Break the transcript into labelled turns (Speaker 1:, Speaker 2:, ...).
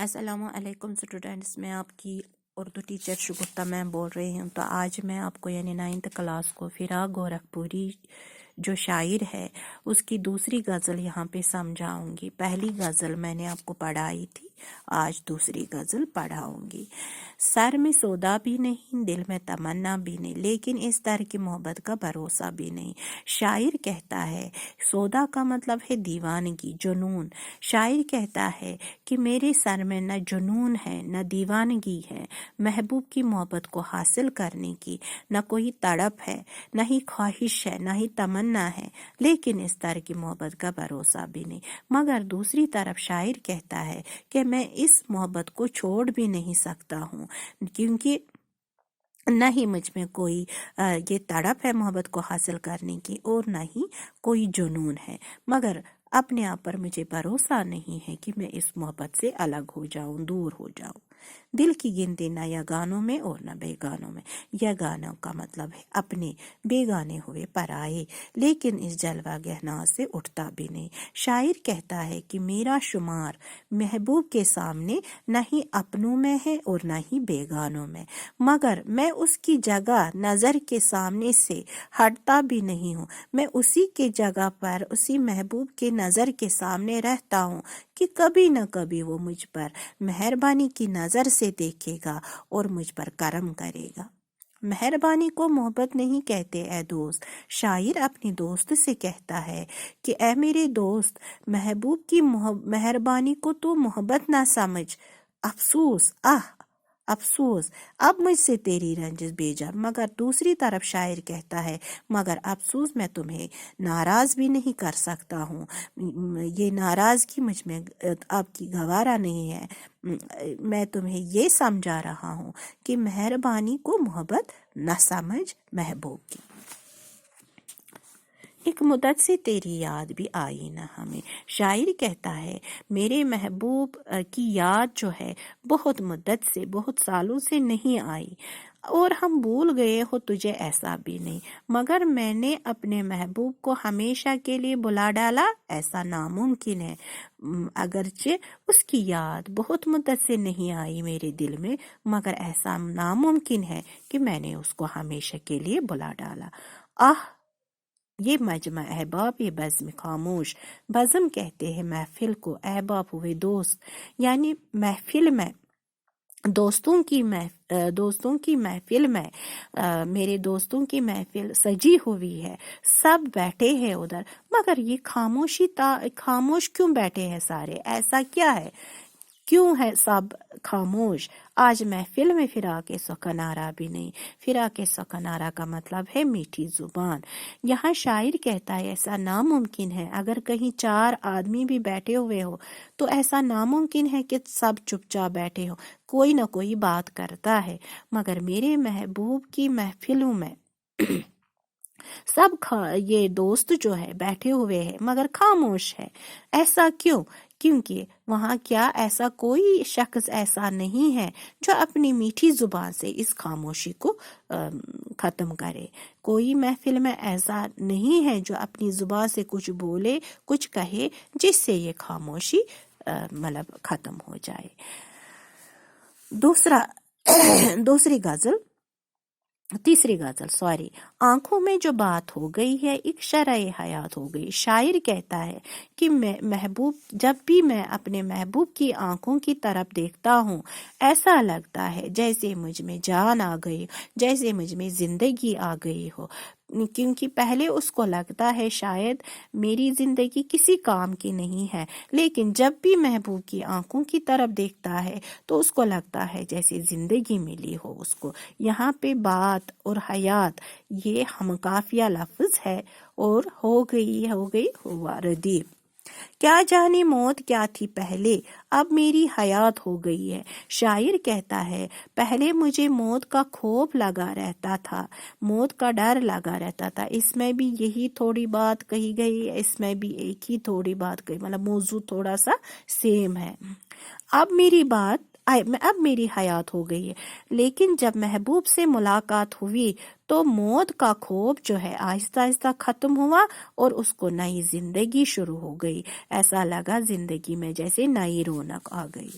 Speaker 1: السلام علیکم اسٹوڈینٹس، میں آپ کی اردو ٹیچر شگفتہ میم بول رہی ہوں۔ تو آج میں آپ کو یعنی 9th کلاس کو فراق گورکھپوری جو شاعر ہے اس کی دوسری غزل یہاں پہ سمجھاؤں گی۔ پہلی غزل میں نے آپ کو پڑھائی تھی، آج دوسری غزل پڑھاؤں گی۔ سر میں سودا بھی نہیں، دل میں تمنا بھی نہیں، لیکن اس طرح کی محبت کا بھروسہ بھی نہیں۔ شاعر کہتا ہے سودا کا مطلب ہے دیوانگی، جنون۔ شاعر کہتا ہے کہ میرے سر میں نہ جنون ہے نہ دیوانگی ہے، محبوب کی محبت کو حاصل کرنے کی نہ کوئی تڑپ ہے، نہ ہی خواہش ہے، نہ ہی تمنا ہے، لیکن اس طرح کی محبت کا بھروسہ بھی نہیں۔ مگر دوسری طرف شاعر کہتا ہے کہ میں اس محبت کو چھوڑ بھی نہیں سکتا ہوں، کیونکہ نہ ہی مجھ میں کوئی یہ تڑپ ہے محبت کو حاصل کرنے کی اور نہ ہی کوئی جنون ہے، مگر اپنے آپ پر مجھے بھروسہ نہیں ہے کہ میں اس محبت سے الگ ہو جاؤں، دور ہو جاؤں۔ دل کی گنتی نہ یگانوں میں اور نہ بے گانوں میں۔ یگانوں کا مطلب ہے اپنے، بے گانے ہوئے پرائے، لیکن اس جلوہ گہنا سے اٹھتا بھی نہیں۔ شاعر کہتا ہے کہ میرا شمار محبوب کے سامنے نہ ہی اپنوں میں ہے اور نہ ہی بے گانوں میں، مگر میں اس کی جگہ نظر کے سامنے سے ہٹتا بھی نہیں ہوں۔ میں اسی کے جگہ پر، اسی محبوب کے نظر کے سامنے رہتا ہوں کہ کبھی نہ کبھی وہ مجھ پر مہربانی کی نظر سے دیکھے گا اور مجھ پر کرم کرے گا۔ مہربانی کو محبت نہیں کہتے اے دوست۔ شاعر اپنی دوست سے کہتا ہے کہ اے میرے دوست، محبوب کی مہربانی کو تو محبت نہ سمجھ، افسوس، افسوس، اب مجھ سے تیری رنجش بے جا۔ مگر دوسری طرف شاعر کہتا ہے مگر افسوس میں تمہیں ناراض بھی نہیں کر سکتا ہوں، یہ ناراضگی مجھ میں آپ کی گوارا نہیں ہے، میں تمہیں یہ سمجھا رہا ہوں کہ مہربانی کو محبت نہ سمجھ محبوب کی۔ ایک مدت سے تیری یاد بھی آئی نہ ہمیں۔ شاعر کہتا ہے میرے محبوب کی یاد جو ہے بہت مدت سے، بہت سالوں سے نہیں آئی اور ہم بھول گئے ہو تجھے، ایسا بھی نہیں، مگر میں نے اپنے محبوب کو ہمیشہ کے لیے بلا ڈالا، ایسا ناممکن ہے۔ اگرچہ اس کی یاد بہت مدت سے نہیں آئی میرے دل میں، مگر ایسا ناممکن ہے کہ میں نے اس کو ہمیشہ کے لیے بلا ڈالا۔ یہ مجمع احباب، یہ بزم خاموش، بزم کہتے ہیں محفل کو، احباب ہوئے دوست، یعنی محفل میں دوستوں کی محفل میں میرے دوستوں کی محفل سجی ہوئی ہے، سب بیٹھے ہیں ادھر، مگر یہ خاموش کیوں بیٹھے ہیں سارے؟ ایسا کیا ہے؟ کیوں ہے سب خاموش؟ آج محفل میں فراق سکنارہ بھی نہیں۔ فراق سکنارہ کا مطلب ہے میٹھی زبان۔ یہاں شاعر کہتا ہے ایسا ناممکن ہے، اگر کہیں 4 آدمی بھی بیٹھے ہوئے ہو تو ایسا ناممکن ہے کہ سب چپ چاپ بیٹھے ہو، کوئی نہ کوئی بات کرتا ہے، مگر میرے محبوب کی محفلوں میں سب یہ دوست جو ہے بیٹھے ہوئے ہیں مگر خاموش ہے۔ ایسا کیوں؟ کیونکہ وہاں کیا ایسا کوئی شخص ایسا نہیں ہے جو اپنی میٹھی زبان سے اس خاموشی کو ختم کرے۔ کوئی محفل میں ایسا نہیں ہے جو اپنی زبان سے کچھ بولے، کچھ کہے جس سے یہ خاموشی مطلب ختم ہو جائے۔ تیسری غزل آنکھوں میں جو بات ہو گئی ہے ایک شرح حیات ہو گئی۔ شاعر کہتا ہے کہ جب بھی میں اپنے محبوب کی آنکھوں کی طرف دیکھتا ہوں ایسا لگتا ہے جیسے مجھ میں جان آ گئی، جیسے مجھ میں زندگی آ گئی ہو، کیونکہ پہلے اس کو لگتا ہے شاید میری زندگی کسی کام کی نہیں ہے، لیکن جب بھی محبوب کی آنکھوں کی طرف دیکھتا ہے تو اس کو لگتا ہے جیسے زندگی ملی ہو اس کو۔ یہاں پہ بات اور حیات یہ ہم قافیہ لفظ ہے اور ہو گئی ہوا ردیف۔ کیا جانے موت کیا تھی پہلے، اب میری حیات ہو گئی ہے۔ شاعر کہتا ہے پہلے مجھے موت کا خوف لگا رہتا تھا، موت کا ڈر لگا رہتا تھا۔ اس میں بھی یہی تھوڑی بات کہی گئی، اس میں بھی ایک ہی تھوڑی بات کہی، مطلب موضوع تھوڑا سا سیم ہے۔ اب میری حیات ہو گئی ہے، لیکن جب محبوب سے ملاقات ہوئی تو موت کا خوف جو ہے آہستہ آہستہ ختم ہوا اور اس کو نئی زندگی شروع ہو گئی۔ ایسا لگا زندگی میں جیسے نئی رونق آ گئی۔